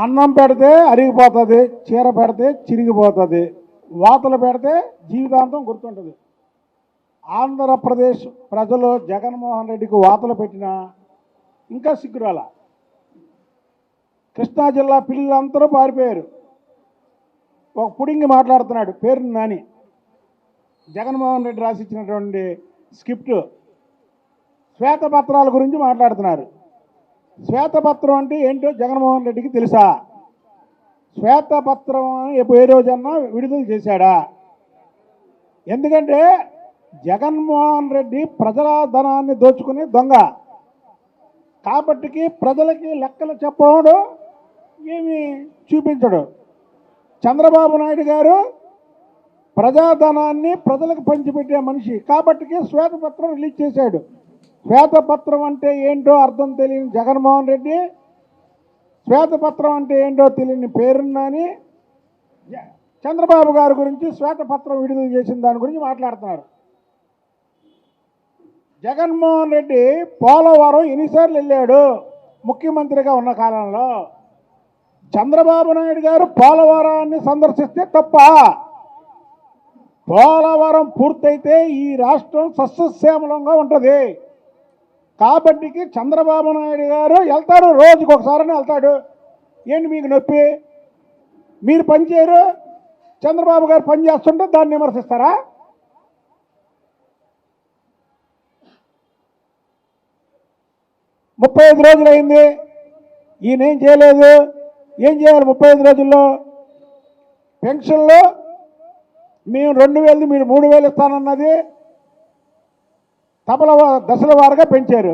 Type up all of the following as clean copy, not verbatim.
అన్నం పెడితే అరిగిపోతుంది, చీర పెడితే చిరిగిపోతుంది, వాతలు పెడితే జీవితాంతం గుర్తుంటుంది. ఆంధ్రప్రదేశ్ ప్రజలు జగన్మోహన్ రెడ్డికి వాతలు పెట్టినా ఇంకా సిగ్గురాల. కృష్ణా జిల్లా పిల్లలందరూ పారిపోయారు. ఒక పుడింగి మాట్లాడుతున్నాడు, పేరు నాని, జగన్మోహన్ రెడ్డి రాసిచ్చినటువంటి స్క్రిప్ట్ శ్వేతపత్రాల గురించి మాట్లాడుతున్నారు. శ్వేతపత్రం అంటే ఏంటో జగన్మోహన్ రెడ్డికి తెలుసా? శ్వేతపత్రం ఏ రోజన్నా విడుదల చేశాడా? ఎందుకంటే జగన్మోహన్ రెడ్డి ప్రజల ధనాన్ని దోచుకుని దొంగ కాబట్టికి ప్రజలకి లెక్కలు చెప్పడం ఏమి చూపించడు. చంద్రబాబు నాయుడు గారు ప్రజాధనాన్ని ప్రజలకు పంచిపెట్టే మనిషి కాబట్టికి శ్వేతపత్రం రిలీజ్ చేశాడు. శ్వేతపత్రం అంటే ఏంటో అర్థం తెలియని జగన్మోహన్ రెడ్డి శ్వేతపత్రం అంటే ఏంటో తెలియని పేరున్నాని చంద్రబాబు గారి గురించి శ్వేతపత్రం విడుదల చేసిన దాని గురించి మాట్లాడుతున్నారు. జగన్మోహన్ రెడ్డి పోలవరం ఎన్నిసార్లు వెళ్ళాడు ముఖ్యమంత్రిగా ఉన్న కాలంలో? చంద్రబాబు నాయుడు గారు పోలవరాన్ని సందర్శిస్తే తప్ప? పోలవరం పూర్తయితే ఈ రాష్ట్రం సస్యశ్యామలంగా ఉంటుంది కాబట్టికి చంద్రబాబు నాయుడు గారు వెళ్తాడు, రోజుకి ఒకసారి వెళ్తాడు. ఏంటి మీకు నొప్పి? మీరు పనిచేయరు, చంద్రబాబు గారు పని చేస్తుంటే దాన్ని విమర్శిస్తారా? ముప్పై 35 రోజులు అయింది, ఈయన ఏం చేయలేదు. ఏం చేయాలి 35 రోజుల్లో? పెన్షన్లో మేము 2000 మీరు 3000 ఇస్తానన్నది తపల దశల వారుగా పెంచారు.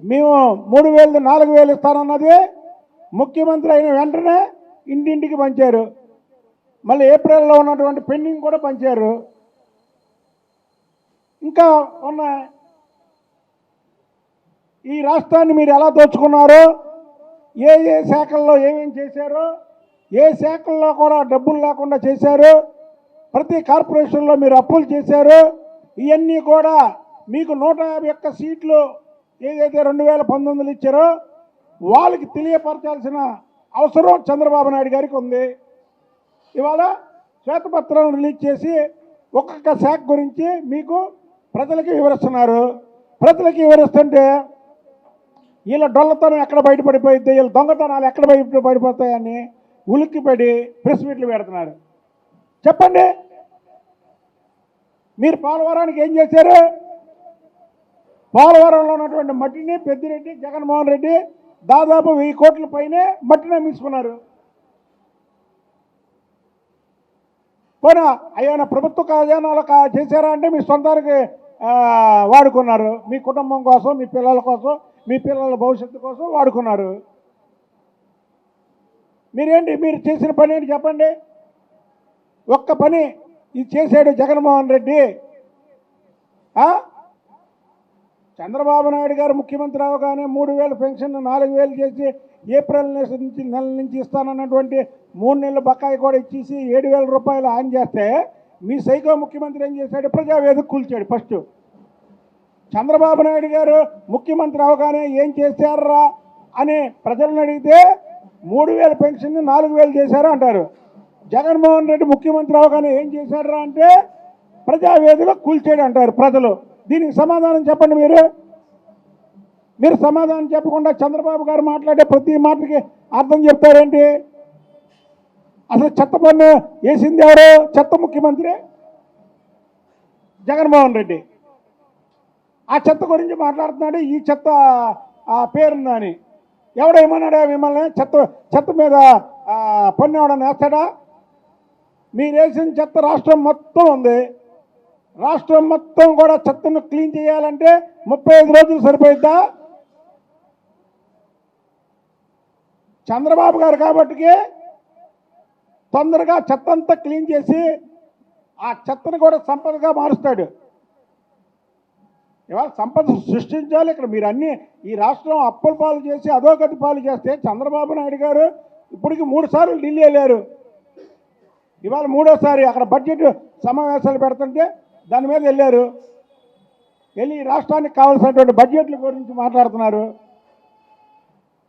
మేము 3000 4000 ఇస్తానన్నది ముఖ్యమంత్రి అయిన వెంటనే ఇంటింటికి పంచారు. మళ్ళీ ఏప్రిల్లో ఉన్నటువంటి పెండింగ్ కూడా పంచారు. ఇంకా ఉన్నాయి. ఈ రాష్ట్రాన్ని మీరు ఎలా దోచుకున్నారో, ఏ ఏ శాఖల్లో ఏమేం చేశారో, ఏ శాఖల్లో కూడా డబ్బులు లేకుండా చేశారు, ప్రతి కార్పొరేషన్లో మీరు అప్పులు చేశారు. ఇవన్నీ కూడా మీకు 151 సీట్లు ఏదైతే 2019 ఇచ్చారో వాళ్ళకి తెలియపరచాల్సిన అవసరం చంద్రబాబు నాయుడు గారికి ఉంది. ఇవాళ శ్వేతపత్రం రిలీజ్ చేసి ఒక్కొక్క శాఖ గురించి మీకు ప్రజలకి వివరిస్తున్నారు. ప్రజలకి వివరిస్తుంటే వీళ్ళ డొల్లతనం ఎక్కడ బయటపడిపోయింది, వీళ్ళ దొంగతనాలు ఎక్కడ బయటపడిపోతాయని ఉలిక్కిపడి ప్రెస్ మీట్లు పెడుతున్నారు. చెప్పండి, మీరు పోలవరానికి ఏం చేశారు? పోలవరంలో ఉన్నటువంటి మట్టిని పెద్దిరెడ్డి జగన్మోహన్ రెడ్డి దాదాపు 1000 కోట్ల పైనే మట్టిని అమ్మించుకున్నారు. పోనా అయ్యా ప్రభుత్వ ఖజానాలు చేశారా అంటే మీ సొంతానికి వాడుకున్నారు. మీ కుటుంబం కోసం, మీ పిల్లల కోసం, మీ పిల్లల భవిష్యత్తు కోసం వాడుకున్నారు. మీరేంటి, మీరు చేసిన పని ఏంటి చెప్పండి? ఒక్క పని ఇది చేశాడు జగన్మోహన్ రెడ్డి. చంద్రబాబు నాయుడు గారు ముఖ్యమంత్రి అవగానే 3000 పెన్షన్ 4000 చేసి ఏప్రిల్ నెల నుంచి ఇస్తానన్నటువంటి 3 నెలల బకాయి కూడా ఇచ్చేసి 7000 రూపాయలు ఆన్ చేస్తే మీ సైకో ముఖ్యమంత్రి ఏం చేశాడు? ప్రజావేదిక కూల్చాడు. ఫస్ట్ చంద్రబాబు నాయుడు గారు ముఖ్యమంత్రి అవగానే ఏం చేశారా అని ప్రజలను అడిగితే 3000 పెన్షన్ 4000 చేశారు అంటారు. జగన్మోహన్ రెడ్డి ముఖ్యమంత్రి అవగానే ఏం చేశారా అంటే ప్రజావేదిక కూల్చాడు అంటారు ప్రజలు. దీనికి సమాధానం చెప్పండి. మీరు సమాధానం చెప్పకుండా చంద్రబాబు గారు మాట్లాడే ప్రతి మాటకి అర్థం చెప్తారేంటి? అసలు చెత్త పన్ను వేసింది ఎవరు? చెత్త ముఖ్యమంత్రి జగన్మోహన్ రెడ్డి. ఆ చెత్త గురించి మాట్లాడుతున్నాడు. ఈ చెత్త పేరుందని ఎవడేమన్నాడా మిమ్మల్ని? చెత్త మీద పన్ను ఎవడన్నా వేస్తాడా? మీరు వేసిన చెత్త రాష్ట్రం మొత్తం ఉంది. రాష్ట్రం మొత్తం కూడా చెత్తను క్లీన్ చేయాలంటే 35 రోజులు సరిపోయిద్దా? చంద్రబాబు గారు కాబట్టికి తొందరగా చెత్త అంతా క్లీన్ చేసి ఆ చెత్తను కూడా సంపదగా మారుస్తాడు. ఇవాళ సంపద సృష్టించాలి. ఇక్కడ మీరు అన్నీ ఈ రాష్ట్రం అప్పుల పాలు చేసి అధోగతి పాలు చేస్తే చంద్రబాబు నాయుడు గారు ఇప్పటికి 3 సార్లు ఢిల్లీ వెళ్ళారు. ఇవాళ 3వసారి అక్కడ బడ్జెట్ సమావేశాలు పెడుతుంటే దాని మీద వెళ్ళారు. వెళ్ళి రాష్ట్రానికి కావాల్సినటువంటి బడ్జెట్ల గురించి మాట్లాడుతున్నారు.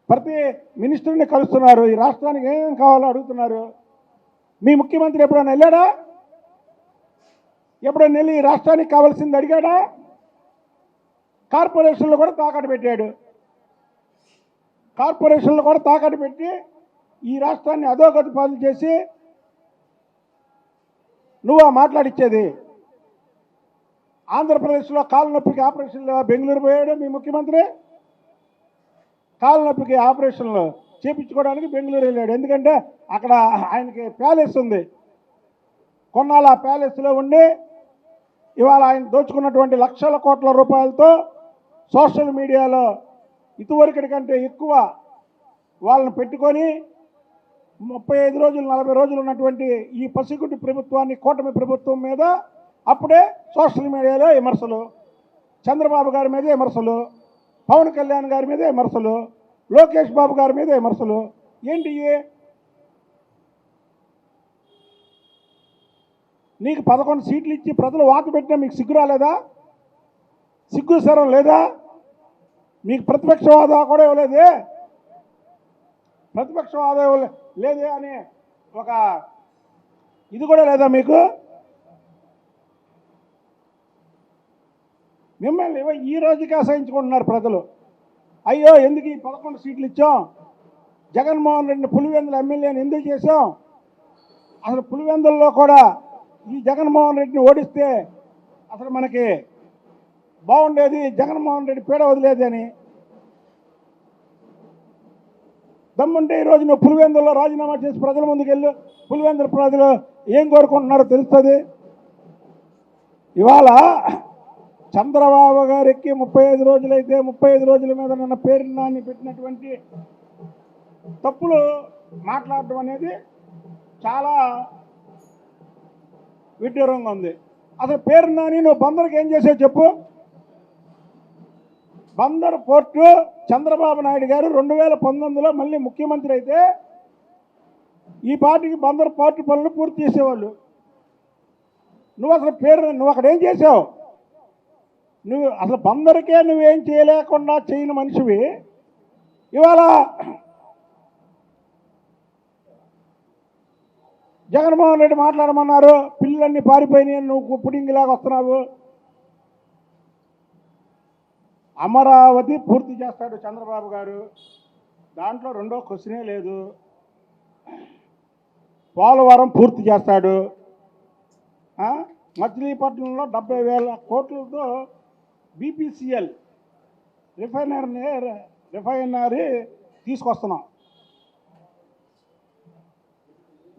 ప్రతి మినిస్టర్ని కలుస్తున్నారు, ఈ రాష్ట్రానికి ఏం కావాలో అడుగుతున్నారు. మీ ముఖ్యమంత్రి ఎప్పుడైనా వెళ్ళాడా? ఎప్పుడైనా వెళ్ళి ఈ రాష్ట్రానికి కావాల్సింది అడిగాడా? కార్పొరేషన్లు కూడా తాకట్టు పెట్టాడు. కార్పొరేషన్లు కూడా తాకట్టు పెట్టి ఈ రాష్ట్రాన్ని అధోగతి పాలు చేసి నువ్వు మాట్లాడిచ్చేది. ఆంధ్రప్రదేశ్లో కాలు నొప్పికి ఆపరేషన్లు బెంగళూరు పోయాడు మీ ముఖ్యమంత్రి. కాలు నొప్పికి ఆపరేషన్లు చేయించుకోవడానికి బెంగళూరు వెళ్ళాడు. ఎందుకంటే అక్కడ ఆయనకి ప్యాలెస్ ఉంది. కొన్నాళ్ళు ఆ ప్యాలెస్లో ఉండి ఇవాళ ఆయన దోచుకున్నటువంటి లక్షల కోట్ల రూపాయలతో సోషల్ మీడియాలో ఇదివరకటి కంటే ఎక్కువ వాళ్ళని పెట్టుకొని 35 రోజులు 40 రోజులు ఉన్నటువంటి ఈ పసిగుడ్డి ప్రభుత్వాన్ని, కూటమి ప్రభుత్వం మీద అప్పుడే సోషల్ మీడియాలో విమర్శలు, చంద్రబాబు గారి మీద విమర్శలు, పవన్ కళ్యాణ్ గారి మీద విమర్శలు, లోకేష్ బాబు గారి మీద విమర్శలు. ఏంటి? నీకు 11 సీట్లు ఇచ్చి ప్రజలు వాత పెట్టినా మీకు సిగ్గు రాలేదా? సిగ్గు సరం లేదా? మీకు ప్రతిపక్ష హోదా కూడా ఇవ్వలేదే. ప్రతిపక్ష హోదా లేదే అని ఒక ఇది కూడా లేదా మీకు? మిమ్మల్ని ఈ రోజుకి అసహించుకుంటున్నారు ప్రజలు. అయ్యో ఎందుకు ఈ 11 సీట్లు ఇచ్చాం, జగన్మోహన్ రెడ్డిని పులివెందుల ఎమ్మెల్యేని ఎందుకు చేసాం, అసలు పులివెందుల్లో కూడా ఈ జగన్మోహన్ రెడ్డిని ఓడిస్తే అసలు మనకి బాగుండేది, జగన్మోహన్ రెడ్డి పీడ వదిలేదని. దమ్ముంటే ఈరోజు నువ్వు పులివెందుల్లో రాజీనామా చేసి ప్రజల ముందుకు వెళ్ళు. పులివెందుల ప్రజలు ఏం కోరుకుంటున్నారో తెలుస్తుంది. ఇవాళ చంద్రబాబు గారికి 35 రోజులైతే 35 రోజుల మీద నిన్న పేరు నాని పెట్టినటువంటి తప్పులు మాట్లాడటం అనేది చాలా విడ్డూరంగా ఉంది. అసలు పేరు నాని నువ్వు బందర్కి ఏం చేసావు చెప్పు? బందర్ పోర్టు చంద్రబాబు నాయుడు గారు 2019లో మళ్ళీ ముఖ్యమంత్రి అయితే ఈ పార్టీకి బందర్ పోర్టు పనులు పూర్తి చేసేవాళ్ళు. నువ్వు అసలు నువ్వు అక్కడ ఏం చేసావు? నువ్వు అసలు బందరికే నువ్వేం చేయలేకుండా చేయని మనిషివి. ఇవాళ జగన్మోహన్ రెడ్డి మాట్లాడమన్నారు, పిల్లలన్నీ పారిపోయినాయి, నువ్వు పుడింగిలాగా వస్తున్నావు. అమరావతి పూర్తి చేస్తాడు చంద్రబాబు గారు, దాంట్లో రెండో క్వశ్చనే లేదు. పోలవరం పూర్తి చేస్తాడు. మచిలీపట్నంలో 70,000 కోట్లతో బీపీసీఎల్ రిఫైనరీ తీసుకొస్తున్నాం.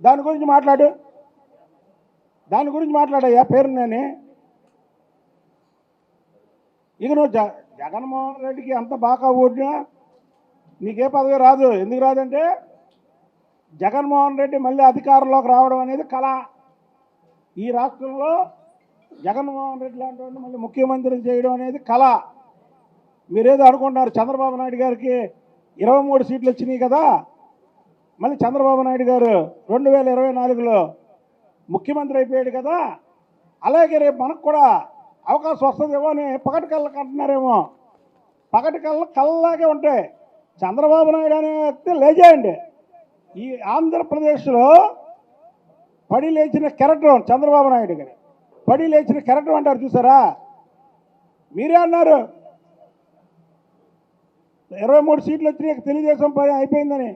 దాని గురించి మాట్లాడయ్యా పేరు నేను. ఇక నువ్వు జగన్మోహన్ రెడ్డికి అంత బాగా ఓడినా నీకే పదవి రాదు. ఎందుకు రాదంటే జగన్మోహన్ రెడ్డి మళ్ళీ అధికారంలోకి రావడం అనేది కళ. ఈ రాష్ట్రంలో జగన్మోహన్ రెడ్డి లాంటి వాడిని మళ్ళీ ముఖ్యమంత్రిని చేయడం అనేది కళ. మీరేదో అనుకుంటున్నారు చంద్రబాబు నాయుడు గారికి 23 సీట్లు వచ్చినాయి కదా, మళ్ళీ చంద్రబాబు నాయుడు గారు 2024లో ముఖ్యమంత్రి అయిపోయాడు కదా, అలాగే రేపు మనకు కూడా అవకాశం వస్తుందేమో అని పగటి కళ్ళకి అంటున్నారేమో. పగటి కళ్ళలాగే ఉంటాయి. చంద్రబాబు నాయుడు అనే వ్యక్తి లేజెండ్. ఈ ఆంధ్రప్రదేశ్లో పడి లేచిన కెరటం చంద్రబాబు నాయుడు గారు. పడి లేచిన కెరటం అంటారు చూసారా? మీరే అన్నారు 23 సీట్లు వచ్చినాయి తెలుగుదేశం పని అయిపోయిందని.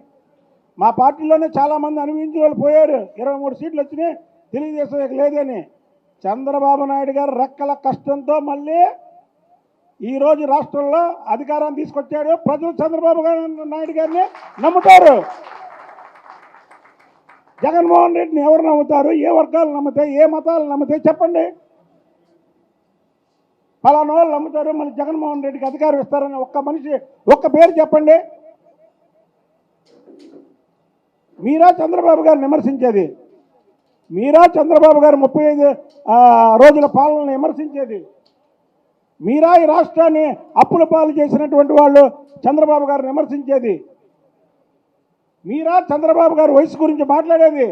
మా పార్టీలోనే చాలామంది అనుభవించిన వాళ్ళు పోయారు. 23 సీట్లు వచ్చినాయి తెలుగుదేశం ఇక లేదని. చంద్రబాబు నాయుడు గారు రెక్కల కష్టంతో మళ్ళీ ఈరోజు రాష్ట్రంలో అధికారాన్ని తీసుకొచ్చాడు. ప్రజలు చంద్రబాబు నాయుడు గారిని నమ్ముతారు. జగన్మోహన్ రెడ్డిని ఎవరు నమ్ముతారు? ఏ వర్గాలు నమ్ముతాయి? ఏ మతాలు నమ్ముతాయి? చెప్పండి. ఫలానా వాళ్ళు నమ్ముతారు, మళ్ళీ జగన్మోహన్ రెడ్డికి అధికారం ఇస్తారని ఒక్క పేరు చెప్పండి. మీరా చంద్రబాబు గారిని విమర్శించేది? మీరా చంద్రబాబు గారు 35 రోజుల పాలనను విమర్శించేది? మీరా ఈ రాష్ట్రాన్ని అప్పుల పాలు చేసినటువంటి వాళ్ళు చంద్రబాబు గారిని విమర్శించేది? మీరా చంద్రబాబు గారు వయసు గురించి మాట్లాడేది?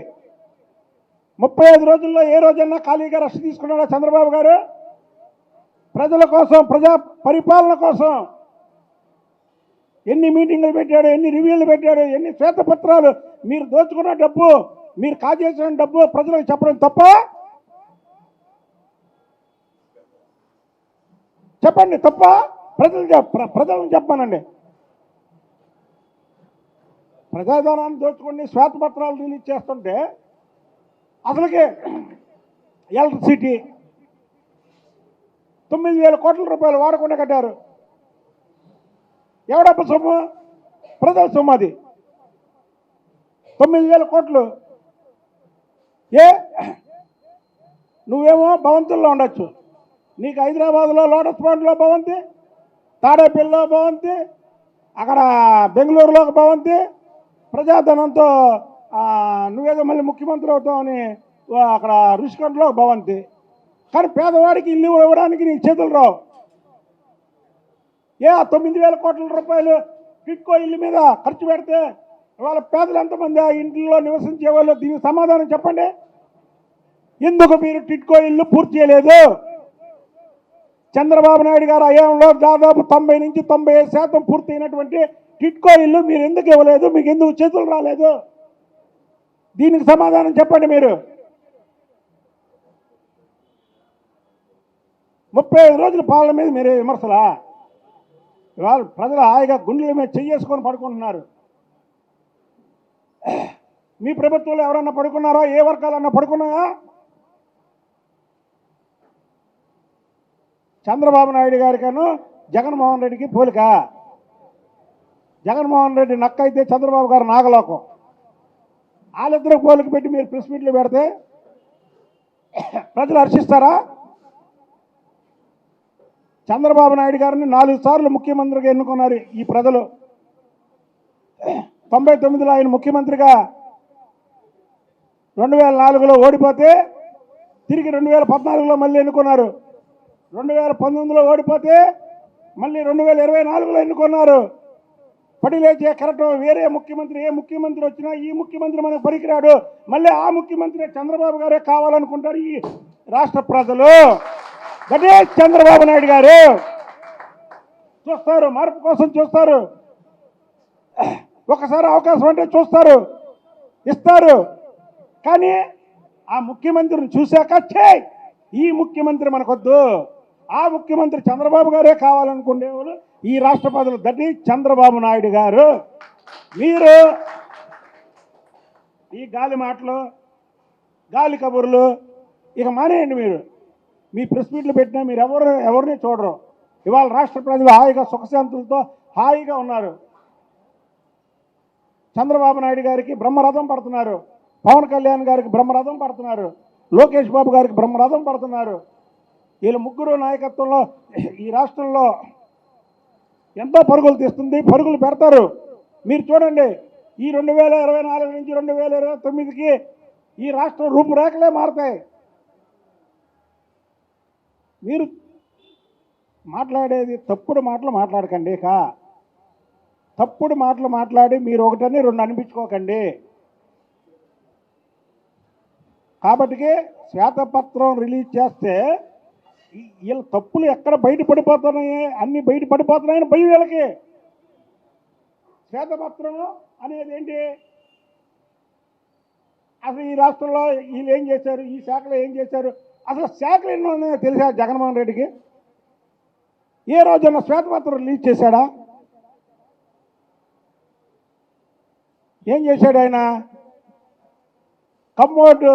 35 రోజుల్లో ఏ రోజన్నా ఖాళీగా రెస్ట్ తీసుకున్నాడా చంద్రబాబు గారు? ప్రజల కోసం, ప్రజా పరిపాలన కోసం ఎన్ని మీటింగులు పెట్టాడు, ఎన్ని రివ్యూలు పెట్టాడు, ఎన్ని శ్వేతపత్రాలు. మీరు దోచుకున్న డబ్బు, మీరు కాజేసిన డబ్బు ప్రజలకు చెప్పడం తప్ప? చెప్పండి, తప్ప? ప్రజలను చెప్పానండి. ప్రజాధనాన్ని దోచుకుని శ్వేతపత్రాలు రిలీజ్ చేస్తుంటే అసలుకే ఎలక్ట్రిసిటీ 9,000 కోట్ల రూపాయలు వాడకుండా కట్టారు. ఎవడప్ప సొమ్ము? ప్రజల సొమ్ము అది. 9,000 కోట్లు. నువ్వేమో భవంతుల్లో ఉండొచ్చు, నీకు హైదరాబాద్లో లోటస్ పాండ్లో భవంతి, తాడేపల్లిలో భవంతి, అక్కడ బెంగళూరులో ఒక భవంతి, ప్రజాధనంతో నువ్వేదో మళ్ళీ ముఖ్యమంత్రి అవుతావని అక్కడ రుషికొండలో భవంతి. కానీ పేదవాడికి ఇల్లు ఇవ్వడానికి నీకు చేతులు రావు. 9,000 కోట్ల రూపాయలు టిట్కో ఇల్లు మీద ఖర్చు పెడితే వాళ్ళ పేదలు ఎంతమంది ఆ ఇంట్లో నివసించే వాళ్ళు? దీనికి సమాధానం చెప్పండి. ఎందుకు మీరు టిట్కో ఇల్లు పూర్తి చేయలేదు? చంద్రబాబు నాయుడు గారు హయాంలో దాదాపు 90 నుంచి 95% పూర్తయినటువంటి టిట్కో ఇల్లు మీరు ఎందుకు ఇవ్వలేదు? మీకు ఎందుకు చేతులు రాలేదు? దీనికి సమాధానం చెప్పండి. మీరు 35 రోజుల పాలన మీద మీరే విమర్శలా? ఇవాళ ప్రజలు హాయిగా గుండెల మీద చెయ్యేసుకొని పడుకుంటున్నారు. మీ ప్రభుత్వంలో ఎవరన్నా పడుకున్నారా? ఏ వర్గాలన్నా పడుకున్నాయా? చంద్రబాబు నాయుడు గారికను జగన్మోహన్ రెడ్డికి పోలిక. జగన్మోహన్ రెడ్డి నక్క అయితే చంద్రబాబు గారు నాగలోకం. వాళ్ళిద్దరికి పోలిక పెట్టి మీరు ప్రెస్ మీట్లు పెడితే ప్రజలు హర్షిస్తారా? చంద్రబాబు నాయుడు గారిని 4 సార్లు ముఖ్యమంత్రిగా ఎన్నుకున్నారు ఈ ప్రజలు. 99లో ఆయన ముఖ్యమంత్రిగా 2004లో ఓడిపోతే తిరిగి 2014లో మళ్ళీ ఎన్నుకున్నారు. 2019లో ఓడిపోతే మళ్ళీ 2024లో ఎన్నుకున్నారు. పడిలేచే కరెక్ట్. వేరే ముఖ్యమంత్రి, ఏ ముఖ్యమంత్రి వచ్చినా ఈ ముఖ్యమంత్రి మనకు పనికిరాడు, మళ్ళీ ఆ ముఖ్యమంత్రి చంద్రబాబు గారే కావాలనుకుంటారు ఈ రాష్ట్ర ప్రజలు. దట్ ఈజ్ చంద్రబాబు నాయుడు గారు. చూస్తారు, మార్పు కోసం చూస్తారు. ఒకసారి అవకాశం అంటే చూస్తారు, ఇస్తారు. కానీ ఆ ముఖ్యమంత్రిని చూశాక ఈ ముఖ్యమంత్రి మనకొద్దు, ఆ ముఖ్యమంత్రి చంద్రబాబు గారే కావాలనుకునేవాళ్ళు ఈ రాష్ట్ర ప్రజలు. దట్ ఈజ్ చంద్రబాబు నాయుడు గారు. మీరు ఈ గాలి మాటలు, గాలి కబుర్లు ఇక మానేయండి. మీరు మీ ప్రెస్ మీట్లు పెట్టినా మీరు ఎవరిని చూడరు. ఇవాళ రాష్ట్ర ప్రజలు హాయిగా సుఖశాంతులతో హాయిగా ఉన్నారు. చంద్రబాబు నాయుడు గారికి బ్రహ్మరథం పడుతున్నారు, పవన్ కళ్యాణ్ గారికి బ్రహ్మరథం పడుతున్నారు, లోకేష్ బాబు గారికి బ్రహ్మరథం పడుతున్నారు. వీళ్ళ ముగ్గురు నాయకత్వంలో ఈ రాష్ట్రంలో ఎంతో పరుగులు తీస్తుంది, పరుగులు పెడతారు. మీరు చూడండి, ఈ 2024 నుంచి 2029కి ఈ రాష్ట్రం రూపురేఖలే మారుతాయి. మీరు మాట్లాడేది తప్పుడు మాటలు మాట్లాడకండి. తప్పుడు మాటలు మాట్లాడి మీరు ఒకటని రెండు అనిపించుకోకండి. కాబట్టి శ్వేతపత్రం రిలీజ్ చేస్తే వీళ్ళ తప్పులు ఎక్కడ బయటపడిపోతున్నాయి, అన్ని బయటపడిపోతున్నాయని భయం వీళ్ళకి. శ్వేతపత్రం అనేది ఏంటి? అసలు ఈ రాష్ట్రంలో వీళ్ళు ఏం చేశారు, ఈ శాఖలో ఏం చేశారు, అసలు శాఖలు ఎన్నో ఉన్నాయో తెలిసా జగన్మోహన్ రెడ్డికి? ఏ రోజున శ్వేతపత్రం రిలీజ్ చేశాడా? ఏం చేశాడు ఆయన? కమ్మోడ్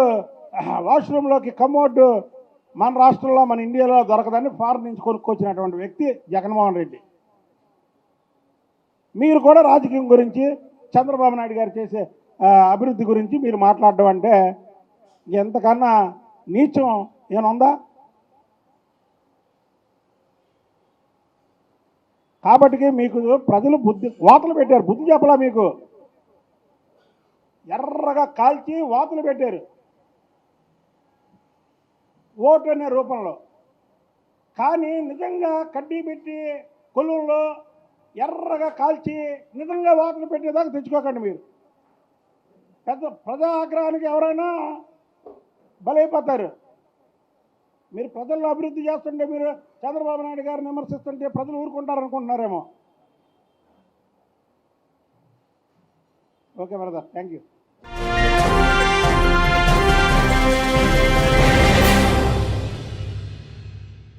వాష్రూమ్లోకి కమ్మోడ్ మన రాష్ట్రంలో, మన ఇండియాలో దొరకదని ఫారెన్ నుంచి కొనుక్కొచ్చినటువంటి వ్యక్తి జగన్మోహన్ రెడ్డి. మీరు కూడా రాజకీయం గురించి, చంద్రబాబు నాయుడు గారు చేసే అభివృద్ధి గురించి మీరు మాట్లాడడం అంటే ఎంతకన్నా నీచం ఏముందా? కాబట్టి మీకు ప్రజలు వాతలు పెట్టారు. బుద్ధి చెప్పలా మీకు? ఎర్రగా కాల్చి వాతలు పెట్టారు ఓటు అనే రూపంలో. కానీ నిజంగా కడ్డీ పెట్టి కొలువులో ఎర్రగా కాల్చి నిజంగా వాతలు పెట్టేదాకా తెచ్చుకోకండి. మీరు పెద్ద ప్రజా ఆగ్రహానికి ఎవరైనా బలైపోతారు. మీరు ప్రజల్లో అభివృద్ధి చేస్తుంటే, మీరు చంద్రబాబు నాయుడు గారిని విమర్శిస్తుంటే ప్రజలు ఊరుకుంటారనుకుంటున్నారేమో. Okay brother, thank you.